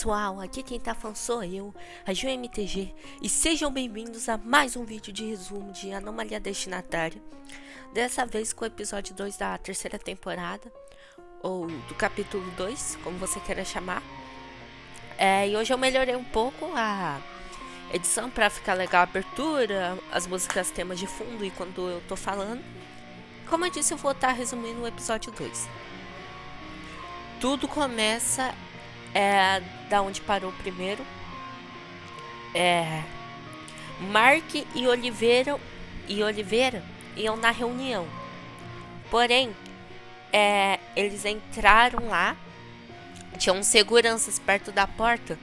pessoal, aqui quem tá falando sou eu, a JuMTG, e sejam bem-vindos a mais um vídeo de resumo de Anomalia Destinatária. Dessa vez com o episódio 2 da terceira temporada, ou do capítulo 2, como você queira chamar. E hoje eu melhorei um pouco a edição pra ficar legal a abertura, as músicas, temas de fundo e quando eu tô falando. Como eu disse, eu vou estar resumindo o episódio 2. Tudo começa da onde parou o primeiro. Mark e Oliveira iam na reunião. Porém, eles entraram lá. Tinham seguranças perto da porta.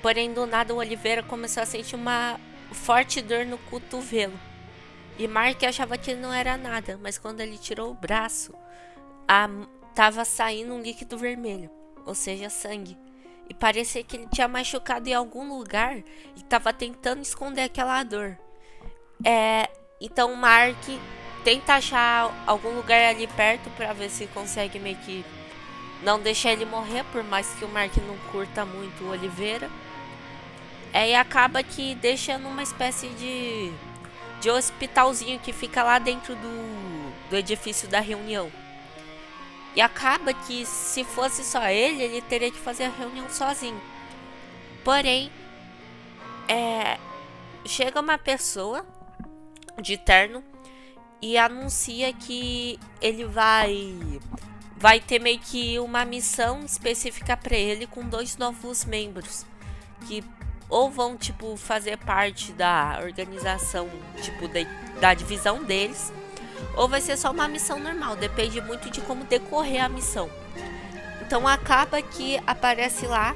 Porém, do nada, o Oliveira começou a sentir uma forte dor no cotovelo. E Mark achava que não era nada. Mas quando ele tirou o braço, tava saindo um líquido vermelho. Ou seja, sangue. E parecia que ele tinha machucado em algum lugar e estava tentando esconder aquela dor. Então Mark tenta achar algum lugar ali perto para ver se consegue meio que não deixar ele morrer, por mais que o Mark não curta muito o Oliveira. E acaba que deixa numa espécie de hospitalzinho que fica lá dentro do edifício da reunião. E acaba que se fosse só ele teria que fazer a reunião sozinho. Porém, chega uma pessoa de terno e anuncia que ele vai ter meio que uma missão específica para ele com 2 novos membros. Que ou vão, fazer parte da organização, da divisão deles, ou vai ser só uma missão normal, depende muito de como decorrer a missão. Então acaba que aparece lá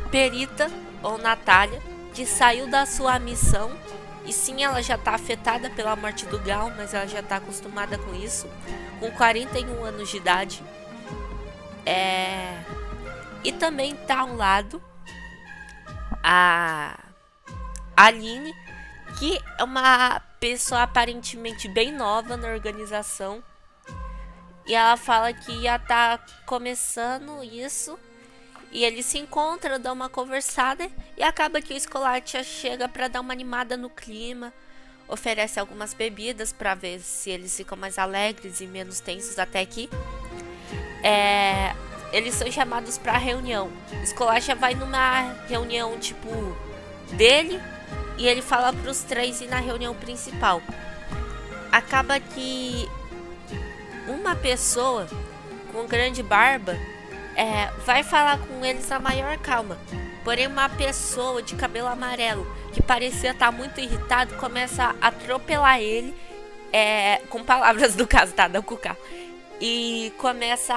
Perita, ou Natália, que saiu da sua missão. E sim, ela já tá afetada pela morte do Gal, mas ela já tá acostumada com isso, com 41 anos de idade. E também tá ao lado a Aline, que é uma pessoa aparentemente bem nova na organização. E ela fala que ia estar começando isso. E eles se encontram, dão uma conversada. E acaba que o Escolate chega para dar uma animada no clima. Oferece algumas bebidas para ver se eles ficam mais alegres e menos tensos até aqui. Eles são chamados para reunião. O Escolate vai numa reunião dele. E ele fala para os 3 ir na reunião principal. Acaba que uma pessoa com grande barba vai falar com eles na maior calma. Porém, uma pessoa de cabelo amarelo, que parecia estar muito irritado, começa a atropelar ele, com palavras do caso, tá? Não com o carro. E começa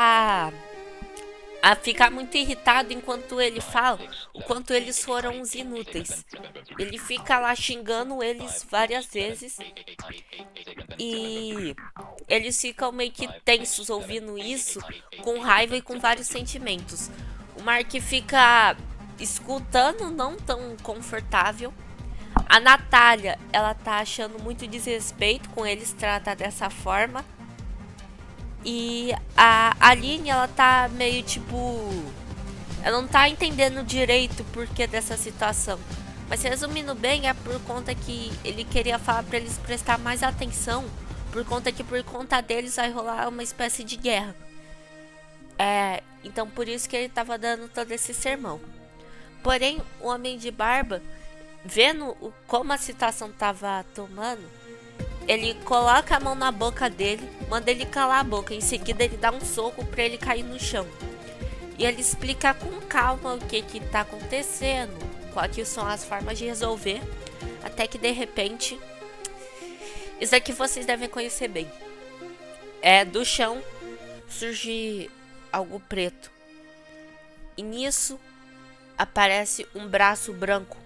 a ficar muito irritado enquanto ele fala o quanto eles foram uns inúteis. Ele fica lá xingando eles várias vezes. E eles ficam meio que tensos ouvindo isso, com raiva e com vários sentimentos. O Mark fica escutando, não tão confortável. A Natália, ela tá achando muito desrespeito com eles tratar dessa forma. E a Aline, ela tá meio ela não tá entendendo direito o porquê dessa situação. Mas resumindo bem, é por conta que ele queria falar pra eles prestar mais atenção. Por conta que por conta deles vai rolar uma espécie de guerra. Então por isso que ele tava dando todo esse sermão. Porém, o Homem de Barba, vendo como a situação tava tomando, ele coloca a mão na boca dele, manda ele calar a boca. Em seguida ele dá um soco pra ele cair no chão. E ele explica com calma o que tá acontecendo, quais são as formas de resolver. Até que de repente, isso aqui vocês devem conhecer bem. Do chão surge algo preto. E nisso aparece um braço branco,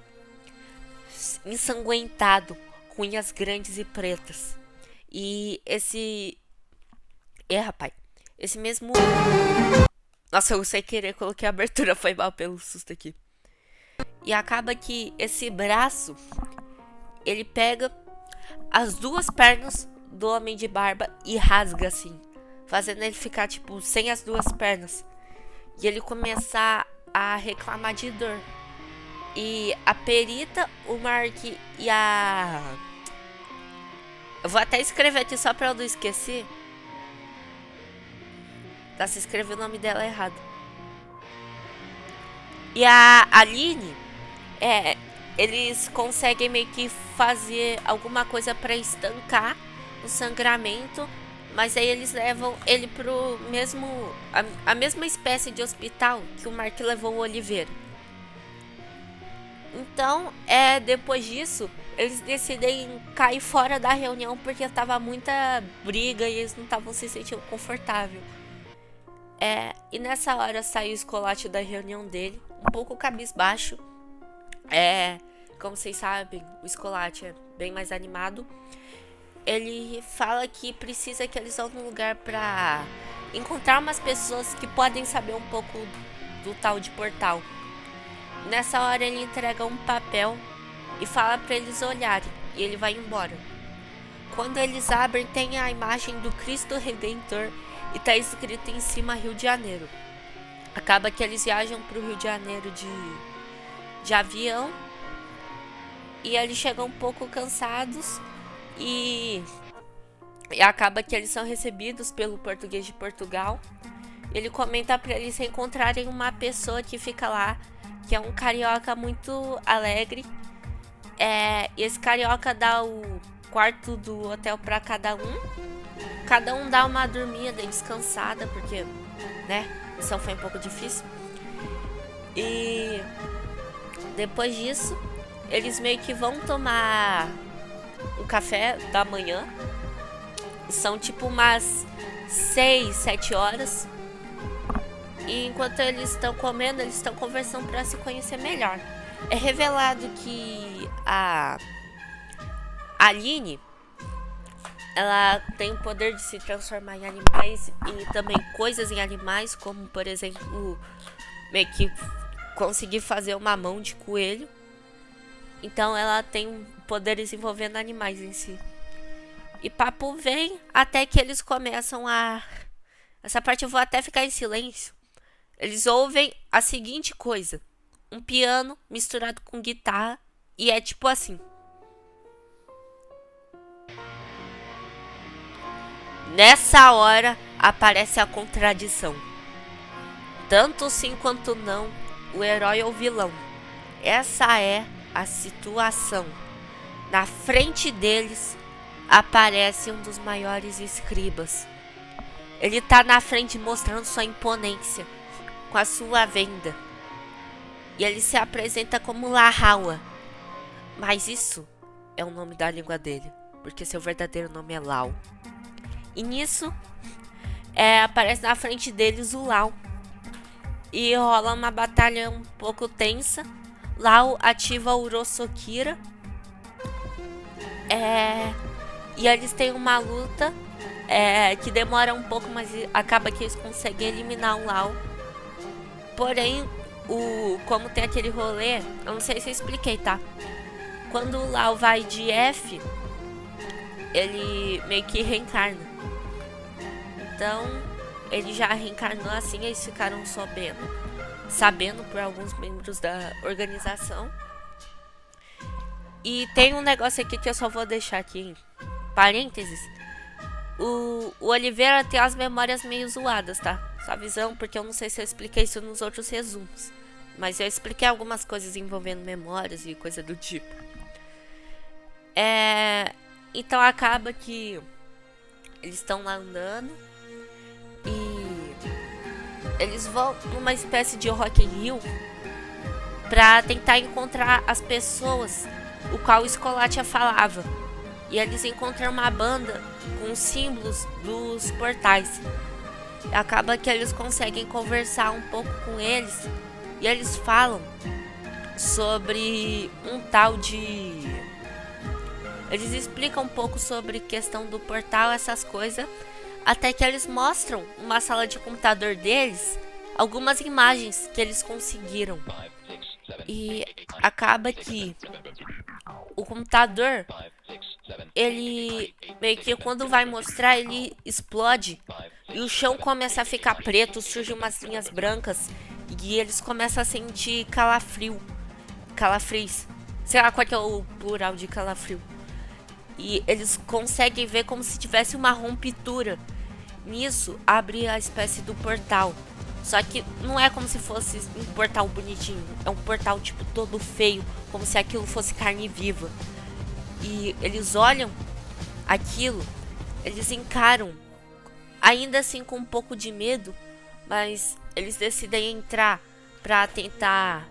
ensanguentado, com unhas grandes e pretas. E esse mesmo... Nossa, eu sem querer coloquei a abertura, foi mal pelo susto aqui. E acaba que esse braço, ele pega as 2 pernas do Homem de Barba e rasga assim, fazendo ele ficar sem as 2 pernas. E ele começa a reclamar de dor. E a perita, o Mark e a... Eu vou até escrever aqui só pra eu não esquecer. Tá, se escrever o nome dela errado. E a Aline, eles conseguem meio que fazer alguma coisa pra estancar o sangramento. Mas aí eles levam ele pro mesmo... A mesma espécie de hospital que o Mark levou o Oliveira. Então, depois disso, eles decidem cair fora da reunião porque tava muita briga e eles não estavam se sentindo confortável. E nessa hora sai o Escolate da reunião dele, um pouco cabisbaixo. Como vocês sabem, o Escolate é bem mais animado. Ele fala que precisa que eles vão num lugar pra encontrar umas pessoas que podem saber um pouco do tal de portal. Nessa hora ele entrega um papel e fala pra eles olharem, e ele vai embora. Quando eles abrem, tem a imagem do Cristo Redentor e tá escrito em cima Rio de Janeiro. Acaba que eles viajam pro Rio de Janeiro de avião e eles chegam um pouco cansados e acaba que eles são recebidos pelo português de Portugal. Ele comenta pra eles encontrarem uma pessoa que fica lá, que é um carioca muito alegre. E esse carioca dá o quarto do hotel pra cada um. Cada um dá uma dormida e descansada, porque, a missão foi um pouco difícil. E depois disso, eles meio que vão tomar um café da manhã. São tipo umas 6, 7 horas. E enquanto eles estão comendo, eles estão conversando para se conhecer melhor. É revelado que a Aline, ela tem o poder de se transformar em animais e também coisas em animais, como por exemplo, meio que conseguir fazer uma mão de coelho. Então ela tem poderes envolvendo animais em si. E papo vem até que eles começam a... Essa parte eu vou até ficar em silêncio. Eles ouvem a seguinte coisa: um piano misturado com guitarra. E é tipo assim. Nessa hora aparece a contradição. Tanto sim quanto não, o herói ou vilão. Essa é a situação. Na frente deles aparece um dos maiores escribas. Ele tá na frente mostrando sua imponência com a sua venda. E ele se apresenta como Lahawa. Mas isso é o nome da língua dele, porque seu verdadeiro nome é Lau. E nisso aparece na frente deles o Lau. E rola uma batalha um pouco tensa. Lau ativa o Urosokira. E eles têm uma luta que demora um pouco, mas acaba que eles conseguem eliminar o Lau. Porém, como tem aquele rolê, eu não sei se eu expliquei, tá? Quando o Lau vai de F, ele meio que reencarna. Então, ele já reencarnou assim, eles ficaram sabendo por alguns membros da organização. E tem um negócio aqui que eu só vou deixar aqui em parênteses. O Oliveira tem as memórias meio zoadas, tá? Só avisão, porque eu não sei se eu expliquei isso nos outros resumos. Mas eu expliquei algumas coisas envolvendo memórias e coisa do tipo. Então acaba que eles estão lá andando e eles vão numa espécie de Rock in Rio pra tentar encontrar as pessoas o qual o Escolatia falava. E eles encontram uma banda com símbolos dos portais. E acaba que eles conseguem conversar um pouco com eles. E eles falam sobre um tal de... Eles explicam um pouco sobre questão do portal, essas coisas. Até que eles mostram uma sala de computador deles algumas imagens que eles conseguiram. E acaba que o computador, ele meio que quando vai mostrar, ele explode e o chão começa a ficar preto, surgem umas linhas brancas E eles começam a sentir calafrios. Sei lá qual que é o plural de calafrio. E eles conseguem ver como se tivesse uma ruptura. Nisso, abre a espécie do portal. Só que não é como se fosse um portal bonitinho. É um portal tipo todo feio, como se aquilo fosse carne viva. E eles olham aquilo, eles encaram, ainda assim com um pouco de medo, mas eles decidem entrar pra tentar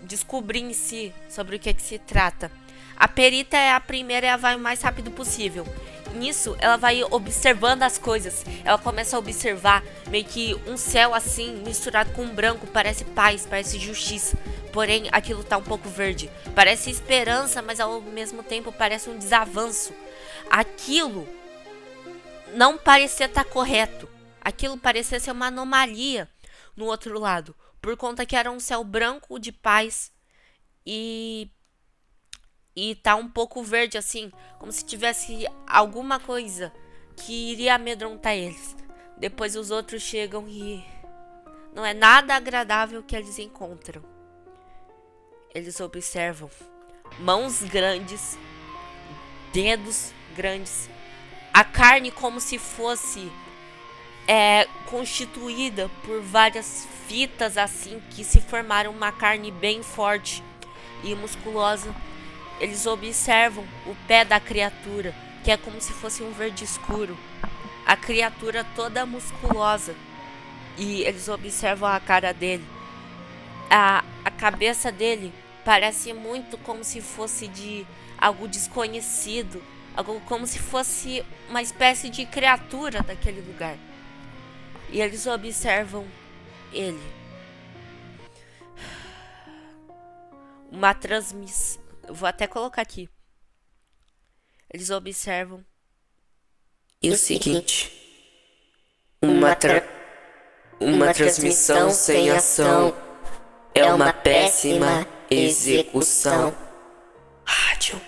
descobrir em si sobre o que se trata. A perita é a primeira e ela vai o mais rápido possível. Nisso, ela vai observando as coisas. Ela começa a observar meio que um céu assim, misturado com um branco. Parece paz, parece justiça. Porém, aquilo tá um pouco verde. Parece esperança, mas ao mesmo tempo parece um desavanço. Aquilo não parecia estar correto. Aquilo parecia ser uma anomalia no outro lado. Por conta que era um céu branco de paz e tá um pouco verde assim, como se tivesse alguma coisa que iria amedrontar eles. Depois os outros chegam e não é nada agradável que eles encontram. Eles observam mãos grandes, dedos grandes, a carne como se fosse constituída por várias fitas assim que se formaram uma carne bem forte e musculosa. Eles observam o pé da criatura, que é como se fosse um verde escuro. A criatura toda musculosa. E eles observam a cara dele. A cabeça dele parece muito como se fosse de algo desconhecido. Algo como se fosse uma espécie de criatura daquele lugar. E eles observam ele. Uma transmissão. Vou até colocar aqui. Eles observam. E o seguinte: uma transmissão sem ação é uma péssima execução. Rádio.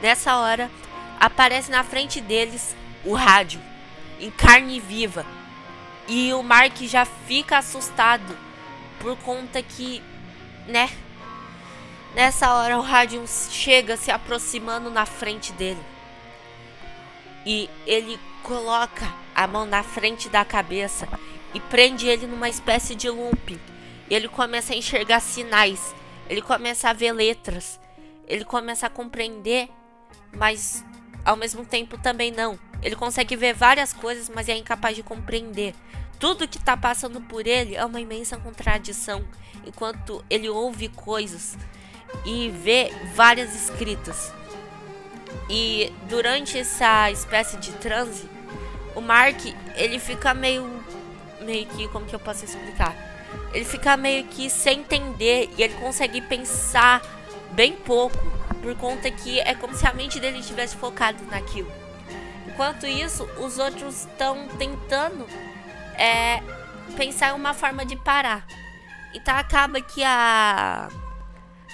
Nessa hora, aparece na frente deles o rádio, em carne viva. E o Mark já fica assustado por conta que, né? Nessa hora o rádio chega se aproximando na frente dele. E ele coloca a mão na frente da cabeça e prende ele numa espécie de loop. E ele começa a enxergar sinais. Ele começa a ver letras. Ele começa a compreender, mas ao mesmo tempo também não. Ele consegue ver várias coisas, mas é incapaz de compreender. Tudo que está passando por ele é uma imensa contradição, enquanto ele ouve coisas e vê várias escritas. E durante essa espécie de transe, o Mark, ele fica meio que, como que eu posso explicar? Ele fica meio que sem entender e ele consegue pensar bem pouco, por conta que é como se a mente dele estivesse focado naquilo. Enquanto isso, os outros estão tentando pensar em uma forma de parar. Então acaba que a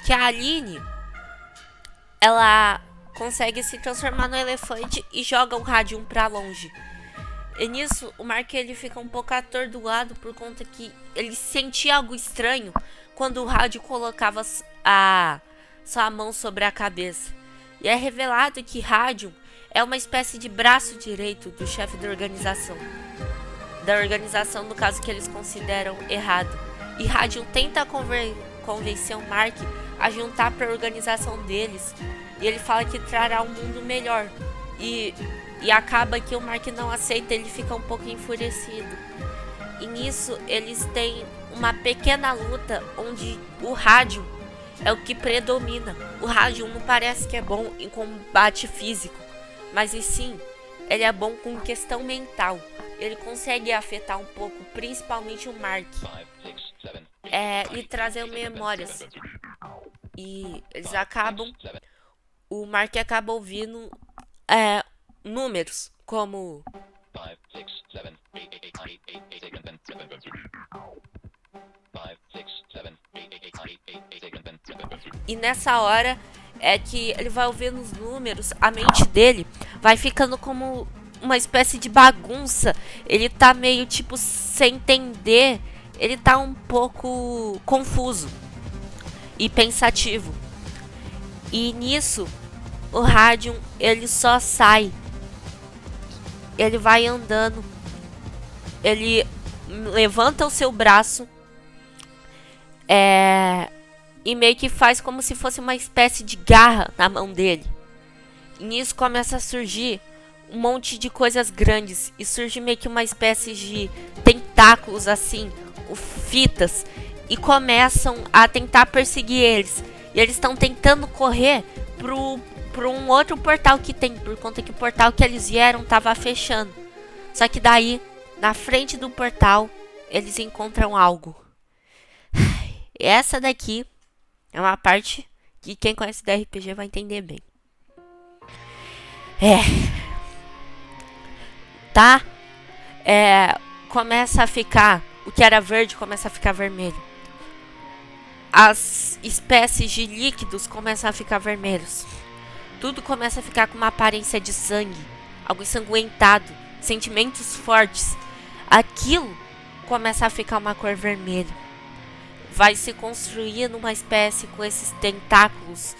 Aline, ela consegue se transformar no elefante e joga o rádio pra longe. E nisso, o Mark ele fica um pouco atordoado por conta que ele sentia algo estranho quando o rádio colocava sua mão sobre a cabeça. E é revelado que rádio é uma espécie de braço direito do chefe da organização. No caso que eles consideram errado. E rádio tenta convencer o Mark a juntar para a organização deles. E ele fala que trará um mundo melhor. E acaba que o Mark não aceita, ele fica um pouco enfurecido. E nisso eles têm uma pequena luta onde o rádio é o que predomina. O rádio não parece que é bom em combate físico, mas e sim, ele é bom com questão mental. Ele consegue afetar um pouco, principalmente o Mark, e trazer memórias. E eles acabam, o Mark acaba ouvindo números como 5, 6, 7, 8, 9, 10. E nessa hora é que ele vai ouvindo os números, a mente dele vai ficando como uma espécie de bagunça. Ele tá meio tipo sem entender. Ele tá um pouco confuso e pensativo. E nisso, o Radium, ele só sai. Ele vai andando. Ele levanta o seu braço. E meio que faz como se fosse uma espécie de garra na mão dele. E nisso começa a surgir um monte de coisas grandes. E surge meio que uma espécie de tentáculos assim, fitas. E começam a tentar perseguir eles. E eles estão tentando correr pro um outro portal que tem. Por conta que o portal que eles vieram tava fechando. Só que daí, na frente do portal, eles encontram algo. E essa daqui é uma parte que quem conhece da RPG vai entender bem. Tá? Começa a ficar... O que era verde começa a ficar vermelho. As espécies de líquidos começam a ficar vermelhos. Tudo começa a ficar com uma aparência de sangue. Algo ensanguentado. Sentimentos fortes. Aquilo começa a ficar uma cor vermelha. Vai se construir numa espécie com esses tentáculos.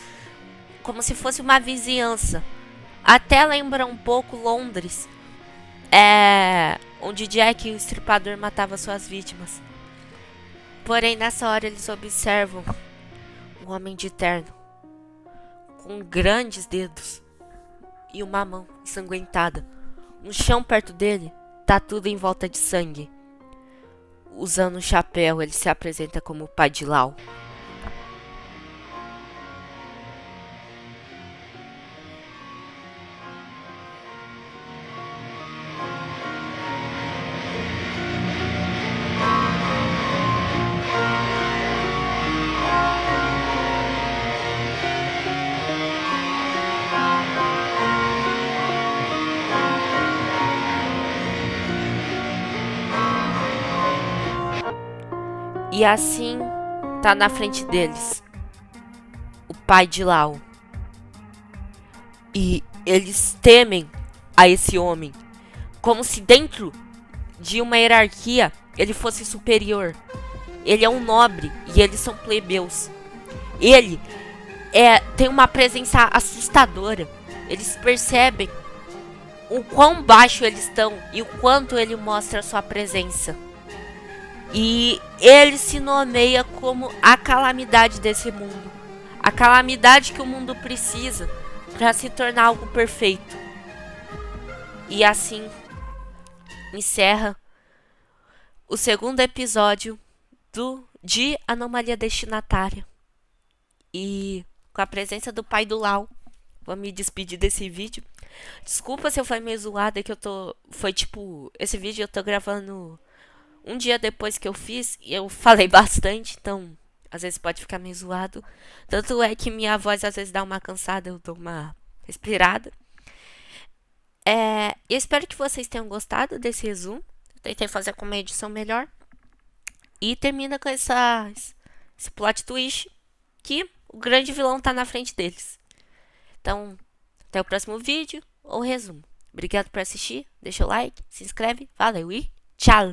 Como se fosse uma vizinhança. Até lembra um pouco Londres. Onde Jack, o Estripador, matava suas vítimas. Porém, nessa hora eles observam um homem de terno, com grandes dedos e uma mão ensanguentada. No chão perto dele, tá tudo em volta de sangue. Usando um chapéu, ele se apresenta como o pai de Lau. E assim, tá na frente deles o pai de Lau. E eles temem a esse homem, como se dentro de uma hierarquia ele fosse superior. Ele é um nobre e eles são plebeus. Ele tem uma presença assustadora. Eles percebem o quão baixo eles estão e o quanto ele mostra sua presença. E ele se nomeia como a calamidade desse mundo. A calamidade que o mundo precisa para se tornar algo perfeito. E assim encerra o segundo episódio de Anomalia Destinatária. E com a presença do pai do Lau, vou me despedir desse vídeo. Desculpa se eu fui meio zoada, que esse vídeo eu tô gravando um dia depois que eu fiz e eu falei bastante, então às vezes pode ficar meio zoado. Tanto é que minha voz às vezes dá uma cansada, eu dou uma respirada. Eu espero que vocês tenham gostado desse resumo. Eu tentei fazer com uma edição melhor. E termina com esse plot twist que o grande vilão tá na frente deles. Então, até o próximo vídeo ou resumo. Obrigado por assistir, deixa o like, se inscreve, valeu e tchau!